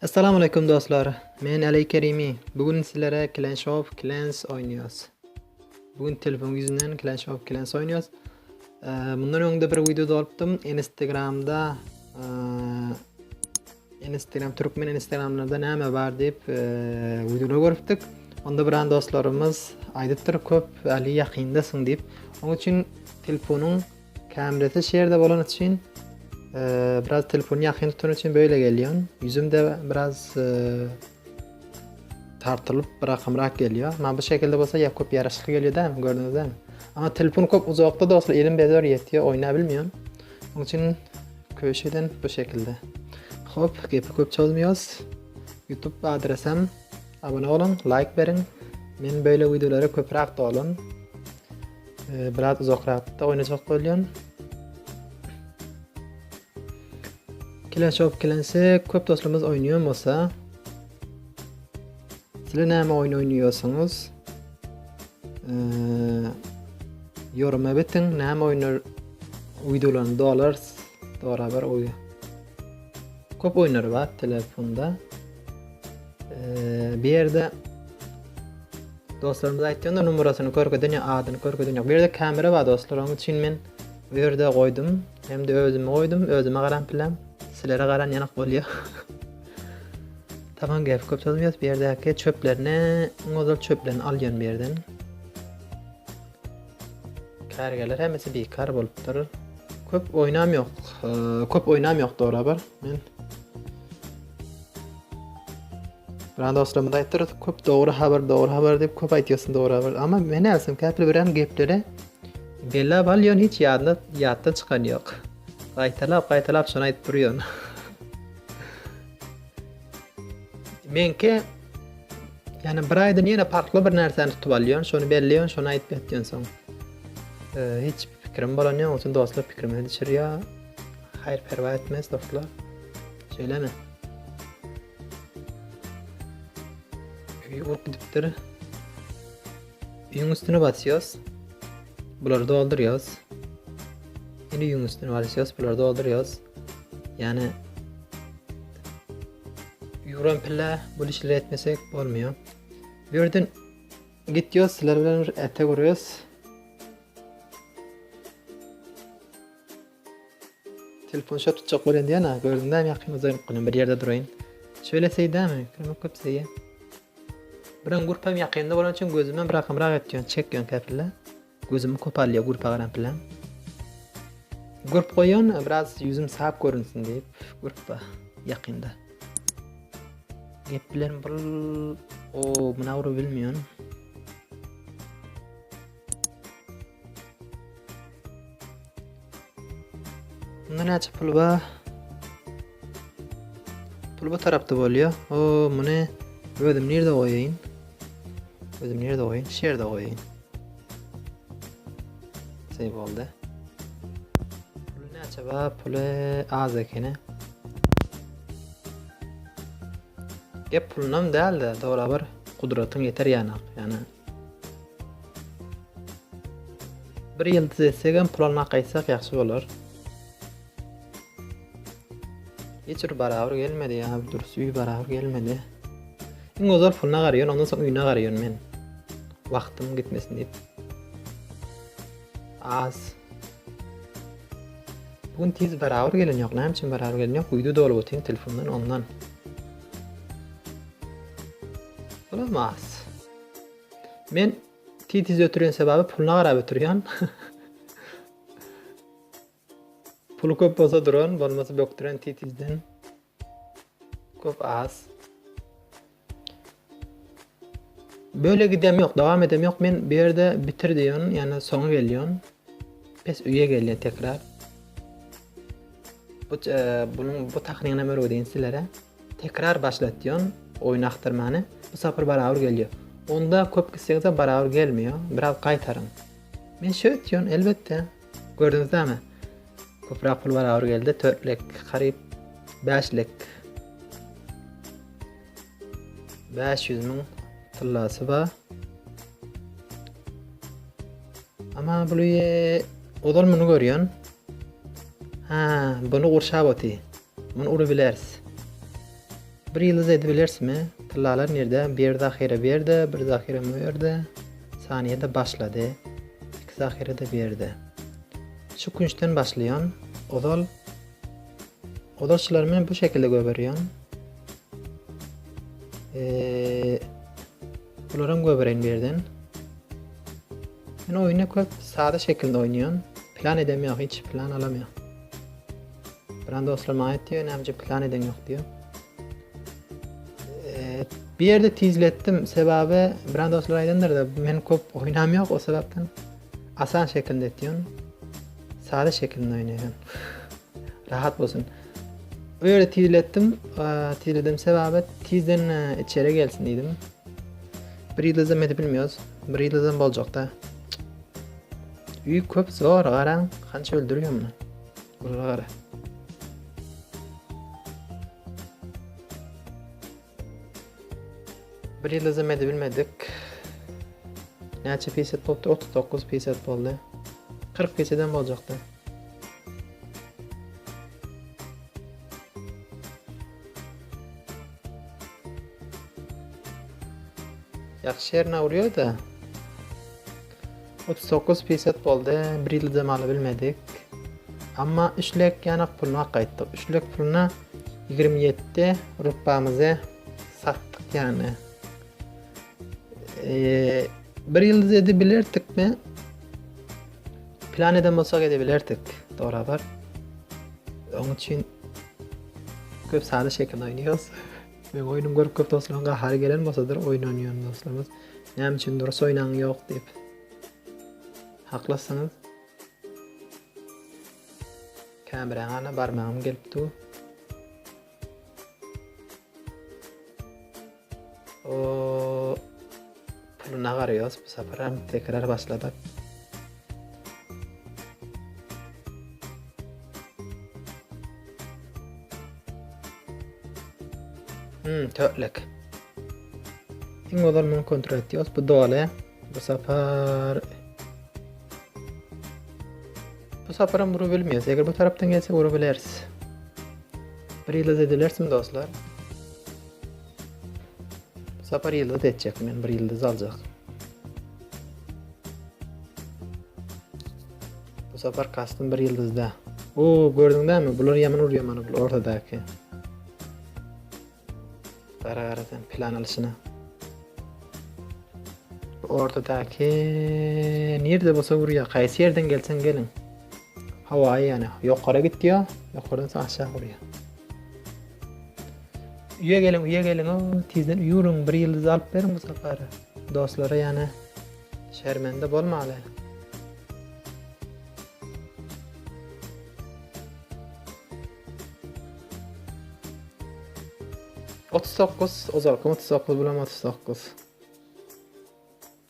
Assalamu alaykum do'stlar. Men Ali Karimi. Bugun sizlarga Clash of Clans o'ynaymiz. Bugun telefon yüzünden Clash of Clans o'ynaymiz. Bundan öncede bir video olupdim. Instagram Türkmen Instagramlarda näme bar dep videolar görüpdik. Onda bir dostlarımız aydypdyr köp Ali ýakyndasyň dep. Onuň üçin telefonun kamerasy şerde bolan üçin biraz telefonu yakın tuttuğun için böyle geliyor. Yüzüm de biraz tartılıp bırakımrak geliyor. Ama bu şekilde olsa ya köp yaraşıklı geliyor değil mi? Gördünüz değil mi? Ama telefon köp uzakta da olsa elim bezor yetiyor. Oynayabilmiyorum. Onun için köşeden bu şekilde. Hop, gepi köp çalmıyoruz. YouTube adresem abone olun, like verin. Men böyle videoları köprak da olun. Biraz uzakta da oynayacak oluyorum. Clash of Clans'e köp dostlarımız oynuyor olsa sizler näme oyun oynuyorsunuz? Yoruma bitin, näme oynar videolarını dolarız. Beraber oy. Köp oyunlar var telefonda. Bir yerde dostlarımız aytýanda numarasını körgeden ýa adyny körgeden ýok. Bir yerde kamera var dostlar, onuň üçin men bu ýerde koydum. Hem de özüme koydum, özüme garan plan. Sizlere garan yanak bolýar. Tamam gep köp çalmıyoruz. Bir yerdeki çöplerini, ngozal çöplerini alýan bir yerden. Kargeler hemesi bir kar bolupdyr. Köp oynam yok. Köp oynam yok beraber. Men Brand dostlarıma da aytdyr, köp doğru haber dep köp aýtýarsyn doğru haber. Ama men näsem käpli bilen gepleri bella balýan hiç ýatdan çykan ýok. Qaytalap şonu aýtyp durýan. Menke yani bir aýdan ýene farkly bir närseni tutup alýan, şonu belliýän, şonu aýtyp ýetýän soň. Hiç pikrim bolan ýok, oňçun dostlar pikrimi düşürýär. Hayır perwa etmez dostlar. Söyleme. Uýup gidipdir. Üýüň üstüne basýarys. Bulary doldurýarys. Yine üýüň üstüne basýarys, bulary doldurýarys. Yani Yuran pilla bu işleri etmesek olmuyor. Bir yerden gitýär, sizler bilen ete görýäs. Telefon şat tutjak bolan diýene, gördüm-de ýakyn uzanyp gynam bir ýerde duraýyn. Şöyle köp seýe. Biren gurpam ýakynda bolan üçin gözümden bir rakymrak etýän, çekýän käpille. Gözüm köp alýar gurpa garan bilen. Gurp goýan, biraz yüzüm sap görünsin diýip, gurpa ýakynda. Gep bilen buna uru bilmiyorum. Bunda näçe pul bar? Pul bu tarapda bolýar. Muny özüm nerede goýaýyn? Şerde goýaýyn. Sey boldy. Pul näçe bar? Pul az ekeni. Gep pulunam däl de doğru bir kudratyň yeter ýanak. Yani bir ýyldys etsegem pul almak gaýsak ýaxşy bolar. Hiç bir barabar gelmedi ya, bir durus üý barabar gelmedi. Iň gözäl puluna garýan, ondan soň üýüne garýan men. Wagtym gitmesin diýip. Az. Bugun tiz barabar gelen ýok, näme üçin barabar gelen ýok? Uýda dolup otyryn telefondan ondan. Olamaz. Men tiz ötürýän sebebi puluna garap ötürýän. Pulu köp bolsa duran, bolmasa böktüren tizden. Köp az. Böyle gidem yok, devam edem yok. Men bir yerde bitir diýän, yani soňa gelýän. Pes üye gelýän tekrar. Bu takniňe näme öwrediň sizlere? Tekrar başlatýan oýnaktyrmany. Bu sapır barabar gelýär. Onda köp gitsegde barabar gelmiyor. Biraz gaýtarın. Men şöýtýän elbette. Gördüňizmi? Köprak pul barabar geldi. 4lek, garyp 5lek. 500 000 tıllasy bar. Ama buly odal muny görýän. Bunu gurşap oty. Bunu ury bilersiz. Bir yıldız edebilirsmi? Tıllalar nerede? Bir zahire bir yerde, bir zahire bu yerde. Saniyede başladı. İki zahire de bir yerde. Şu kunçtan başlayan odalçılarımı bu şekilde göberiyon. Bunların göbereyin bir yerden. Ben oyunu köp sade şekilde oynuyorum. Plan edemiyor, hiç plan alamıyor. Ben dostlarıma ait diyor, önemli plan eden yok diyor. Bir yerde tizlettim sebebi brand dostlar aydandır da men köp oynamıyor o sebepten asan şekilde etiyon. Sade şekilde oynuyorum. Rahat olsun. Öyle tizlettim. Tizledim sebebi tizden içeri gelsin dedim. Bir yıldızım edip bilmiyoruz. Bir yıldızım bolacak da. Üy köp zor qaran. Qancha öldürüyor bunu? Buralara. Bir yıldızım edip bilmedik. Neçe piset oldu? 39 piset oldu. 40 piseden bolacaktı. Yaxşı yerine vuruyor da 39 piset oldu. Bir yıldızım alabilmedik. Ama üçlük yanak puluna kayıttık. Üçlük puluna 27 rupamızı sattık yani. Bir yıldız edebilirdik mi? Plan eden olsak edebilirdik. Doğru var. Onun için köp sade şekilde oynuyoruz. Ben oyunum görüp köp dostlarımla har gelen bolsadır oyun oynuyorum dostlarımız. Nem için durus oynan yok deyip. Haklısınız. Kamerana barmağım gelipdi. O puluna qarıyoruz. Bu sefer hem tekrar başladık. Törtlük. İng olar bunu kontrol ediyoruz. Bu dole. Bu sefer vuru bilmiyoruz. Eğer bu taraftan gelse vurabiliriz. Bir yıldız edilersin dostlar. Bu sefer yıldız edecek. Ben bir yıldız alacak. Bu sefer kastım bir yıldızda. Oo, gördün değil mi? Bunlar yaman vuruyor bana bu ortadaki. Sen plan alışına. Ortadaki nerede bolsa vuruyor. Qaysi yerden gelsen gelin. Havayı yani yukarı git diyor. Yukarıdan aşağı vuruyor. Üye gelin. O tizden yürün bir yıldız alıp verin bu sefer. Dostlara yani şermende bolmalı. ...39, ozalkım 39 bulam 39.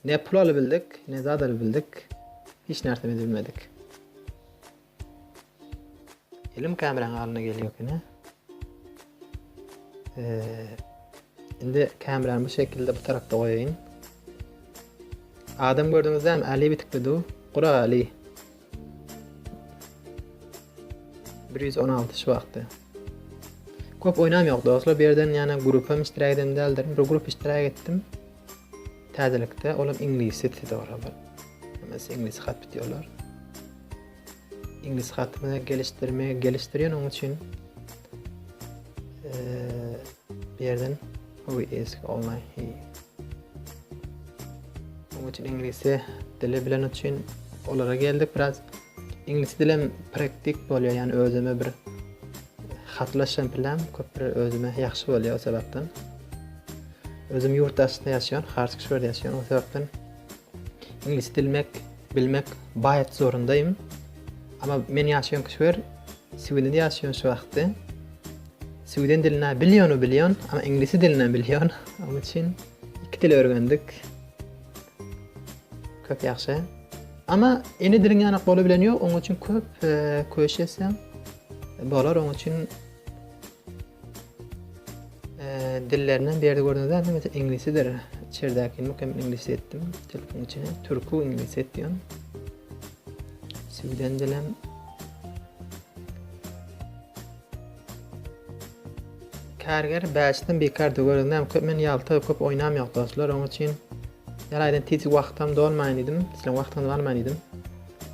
Ne pul alabildik, ne zat alabildik. Hiç nerede bilmedik. Elim kameranın haline geliyor yine. Şimdi kameranı bu şekilde bu tarafta koyayım. Adam gördüğünüz zaman Ali bitikdi. Qura Ali. 116 şu vakti. Köp oynamıyor dostlar. Bir yerden yani grupam iştirak eden değildir. Bir grup iştirak ettim. Təzəlikdə olam İngilizce dedi orada. Mesela İngiliz xat bitiyorlar. İngiliz xatımı geliştiriyor onun için bir yerden who is online he. Onun için İngilizce dili bilen için onlara geldik biraz. İngiliz dilim praktik oluyor yani özüme bir hatırlaşan bilen köp özüme yaxşı oluyor o sebepten. Özüm yurttaşda yaşayan, Harskışver'de yaşayan o sebepten İngiliz bilmek bayat zorundayım. Ama men yaşayan kışver, Sweden yaşayan şu vakti. Sweden dilini biliyorsun ama İngiliz dilini biliyorsun. Onun için iki dil öğrendik. Köp yaxşı. Ama yeni dilin yanak bolu bileniyor, onun için köp köşesem bolar onun için dillerinden bir yerde gördüğünüzde mesela İngilizcedir. İçerideki mükemmel İngilizce ettim. Telefonun içine Türkü İngilizce ettim. Sweden dilim Kärger bäçden bekardy göründüm. Köp men ýalta köp oýnamýok dostlar. Onuň üçin ýalydan tiz wagtam dolmaýan idim. Sizler wagtam barmaýan idim.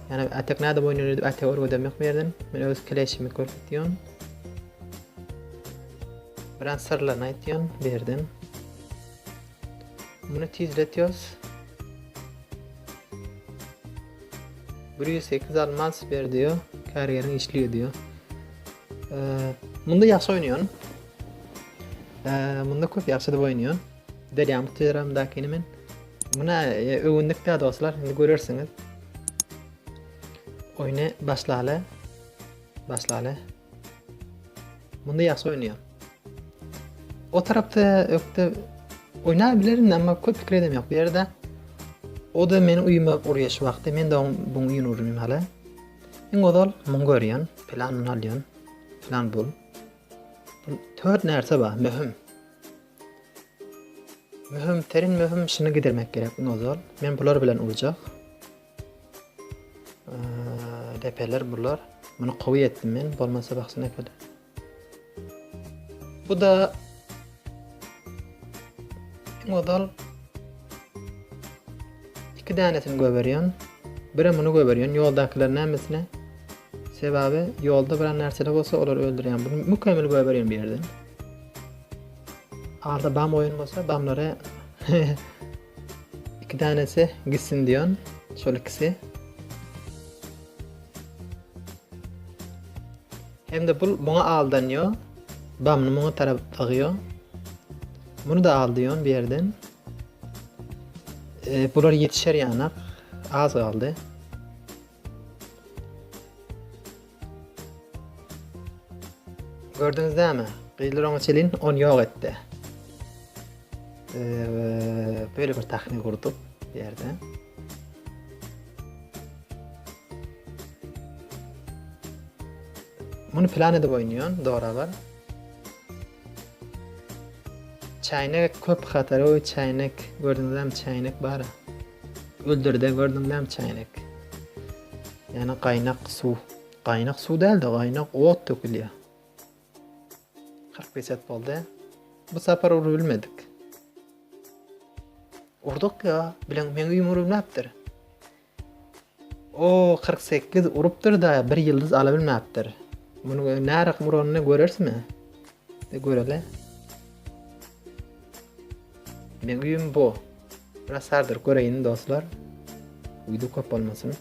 Ýani atak näde oýnanýar diýip atak öwredämek berdim. Men öz kileşimi görýän. Biran sırlarını aýtýan berdim. Muny tizletýäs. 108 almas berdiýär. Kärgerin işliýär diýär. Munda ýaşy oýnaýan. Munda köp ýaşy da oýnaýan. Derýam Telegramdakyny men. Buna öwünlikde dostlar, indi görersiňiz. Oyna başlaly. Munda ýaşy oýnaýan. O tarapda ökde oýnaýabilirim, amma köp pikir edemýok bu ýerde. O da meni uyuma urýaş wagty, men de bu uyuny urýan hala. En godal mun görýän, planyny alýan. Plan bul. Tört nerse bar, möhüm. Möhüm, terin möhüm şunu gidermek gerek nozal. Men bular bilen urjak. Depeler bular. Bunu gowy etdim men, bolmasa baksana ekede. Bu da nozal iki danesini göberýän. Biri muny göberýän, ýoldakylar nämesine? Sebebi ýolda bir närsele bolsa olar öldürýän. Bunu mükemmel göberýän bir ýerden. Arda bam oyun bolsa bamlara iki tanesi gitsin diýän. Şol ikisi. Hem de buna aldanýar. Bamny muňa tarap tagýar. Bunu da aldýan bir ýerden. Bular yetişer ýanak. Az galdy. Gördüňizmi? Gyllar oňa çelin 10 ýok etdi. Böyle bir tahmin kurduk bir yerde. Bunu plan edip oýnaýan, dogry bar. Çaynak köp hatary, o çaynak gördüňizmi çaynak bar. Öldürde gördüňizmi çaynak. Yani qaynak su. Qaynak su däl de qaynak ot tökülýär. 45 et boldy. Bu sapar urubilmedik. Urduk ya, bilen men uyum urulmapdyr. O 48 urupdyr da bir ýyldız ala bilmapdyr. Bunu närak muranyny görersmi? De görele. Men uyum bu. Biraz sardyr göreýin dostlar. Uydu köp bolmasyn.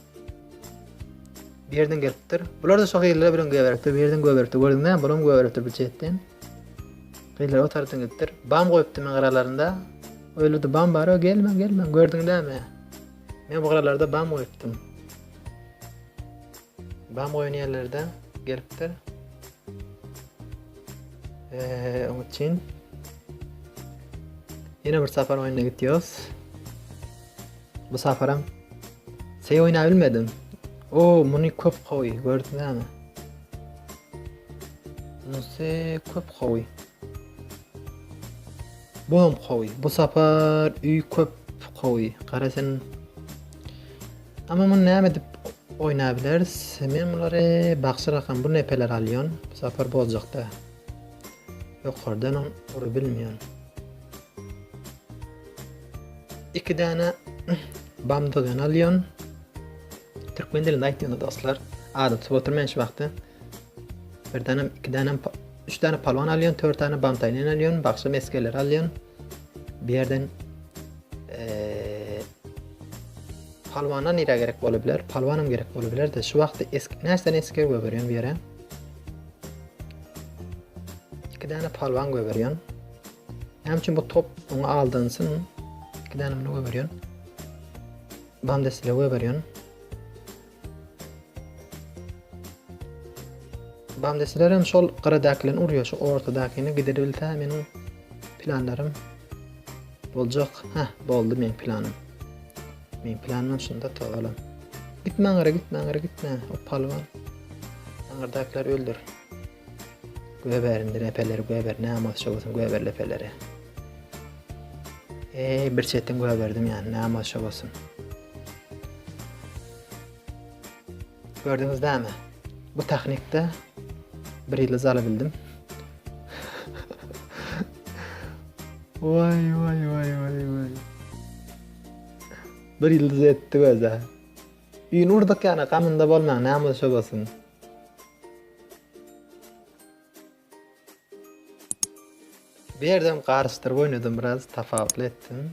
Bir ýerden gelipdir. Bular da şo ýyllar bilen göberipdir, bir ýerden göberipdir. Gördüňmi? Bulam göberipdir bu çetden. Gyllar o tarapdan gelipdir. Bam goýupdy men garalarynda. Öyle bam bar, gelme. Gördüňmi? Men bu garalarda bam goýupdym. Bam goýan ýerlerde gelipdir. Onuň üçin ýene bir safar oýnana gitýäs. Bu safaram sey oýnay bilmedim. O, muny köp gowy, gördüňmi? Muny köp gowy. Bom gowy. Bu safar üy köp gowy. Garasan. Ama men näme dip oýnaýbileriz? Men bulary bagşy rakam bu nepeler alýan. Bu safar boljakda. Ýokardan urup bilmeýän. İki dana bamdygan alýan. Türkmen dilinde aýtýanda dostlar, adat tutup oturmaýan şu wagty. Bir dana, iki dana, üç tane palwan alýan, 4 tane bamtaýlan alýan, bagşy meskeler alýan. Bir ýerden palwana nire gerek bolabilir, palwanam gerek bolabilir de şu wagty näsden eski göberýän bir ýere. İki tane palwan göberýän. Hem için bu top onu aldınsın. İki tane bunu göberýän. Bamdesle göberýän. Bamdeslerim şol qıradakilen urýar, şu ortadakyny gideriltä meniň planlarym boljak. Boldy men planym. Men planym şunda tagalam. Gitme. O palwan. Aňardakiler öldür. Göberindir, epeleri göber. Näme şo bolsun göber lepeleri. Bir çetin göberdim yani. Näme şo bolsun. Gördüňizmi? Bu teknikde bir ýyldız alabildim. Vay vay vay vay vay. Bir yıldız etti göze. Üyün urdak yani kamında bolmayan näme şo bolsun. Bir yerden karıştırıp oynadım, biraz tafavül ettim.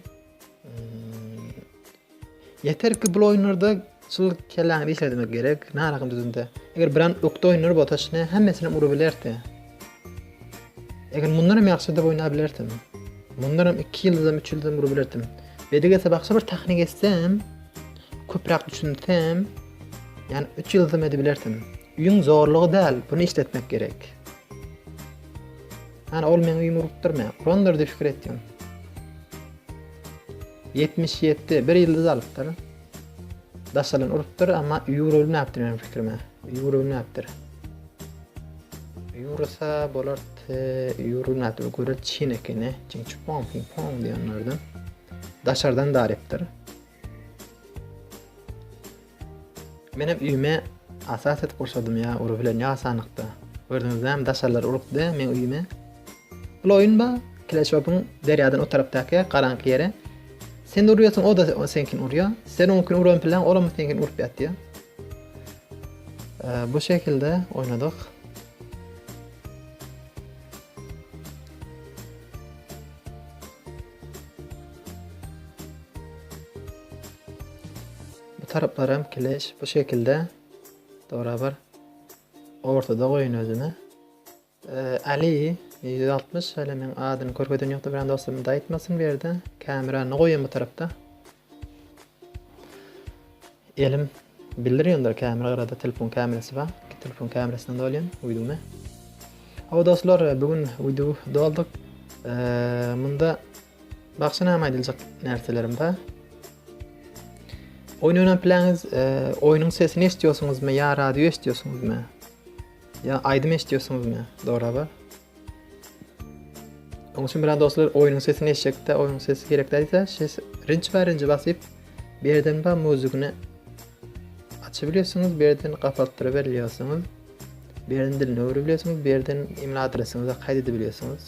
Yeter ki bu oyunlarda şol kelläňi işledemek gerek. Närakym düzünde. Eger bir an okda oynar botaşyny hemmesini urubilerdi. Eger mundan ýaxşy da oynayabilirdim. Mundan 2 ýyldym, 3 ýyldym urubilerdim. Bedigese baksa bir tahnik etsem, köprak düşünsem, yani 3 ýyldym edebilirdim. Üýüň zorlugy däl, bunu işletmek gerek. Hani ol meni üýüme urup durma. Urandır diýip fikir etdim. 77 bir ýyldız alypdyr. Daşalan urupdyr, amma üýü urubilmäpdir menim fikirime. Üýü urubilmäpdir. Üýü ursa bolardy, üýü urubilmäpdir. Görel çin ekeni, çiň pong ping pong diýenlerden. Daşardan darypdyr. Menem üýüme asas etip gurşadym ya, urubilen ya sanykda. Gördüňizde daşarlar urupdy men üýüme. Bu oyun Clash of'un deryadan o tarapdaki qaranqy ýere. Sen uruyorsun, o da senkin uruyor. Sen onunkini uruyan plan, o da senkin urup ýatdy. Bu şekilde oynadık. Bu taraplarım Clash bu şekilde. Beraber ortada oyun özüne. Ali 160 hele men adyny görmeden ýokdy, bir anda dostum da aýtmasyn berdi. Kamerany goýan bu tarapda. Elim bildirýändir, kamerada telefon kamerasy bar. Telefon kamerasyny da alýan uýdumy. Hawa dostlar, bugün uýdu doldyk. Munda bakşyna näme aýdyljak närselerim bar. Oyun oynan planyňyz, oyunyň sesini eşitýärsiňizmi, ýa radio eşitýärsiňizmi? Ya aydym eşitýärsiňizmi? Dogry. Onun için biraz dostlar oyunun sesini eşitecekte, oyunun sesi gerekli siz rinci basıp bir yerden müziğini açabiliyorsunuz, bir yerden kapattırabiliyorsunuz, bir yerden dilini öğrenebiliyorsunuz, bir yerden email adresinizi kaydedebiliyorsunuz.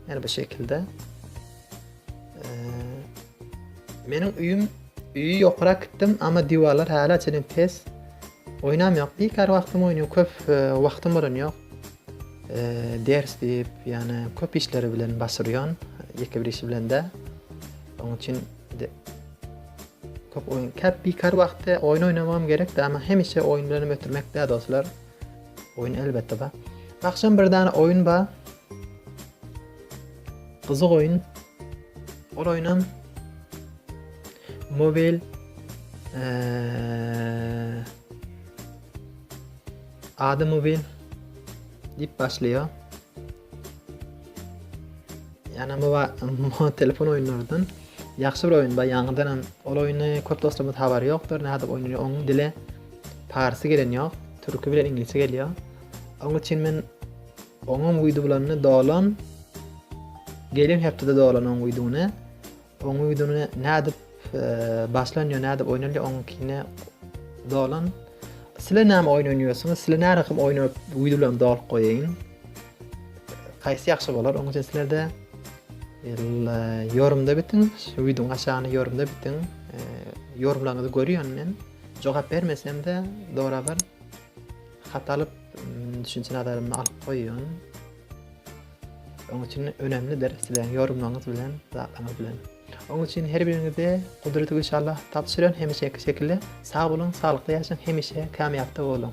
Yani bu şekilde. Benim üyü yokra gittim ama divarlar hala çelim pes. Oynam yok. Bir kar vaktim oynuyor, köp vaktim oran yok. Ders deyip, yani köp işleri bilen basırýan, ýeke bir işi bilen de. Onun için köp oyun, köp bir kar wagtda oyun oynamam gerek de, ama hemişe oyun bilen ötürmek de dostlar. Oyun elbette ba. Bakşam bir dana oyun ba. Gyzyk oyun. Ol oynam mobil ady mobil dip başlıyor. Yani bu telefon oyunlarından yaxşı bir oyun ba. Ýangydan ol oyunu köp dostlarymyň habary ýokdur. Näde oýnanýar, onuň dili parsy gelen ýok, türkçe bilen inglizce gelýär. Onuň üçin men onuň uýduglaryny dolan gelen hepde dolan onuň uýdugyny. Onuň uýdugyny näde başlanýar, näde oýnanýar, onuňkine dolan. Sizler näme oyun oýnýarsyňyz? Sizler näme rakym oýnap uýdugylaryny dalyp goýaýyn. Kaýsy ýaxşy bolar? Onuň üçin sizlerde yorumda bitin, uýdugyň aşagyna yorumda bitin. Yorumlaryňyzy görýän men. Jogap bermesem de dogry hatalyp düşünçelerini alyp goýýan. Onuň üçin önemlidir sizlerin yorumlaryňyz bilen, zatlaryňyz bilen. Onuň üçin her biriňizde gudraty inşallah tapşyran, hemişe şekilde sag bolun, salykly ýaşaň, hemişe kamyapda bolun.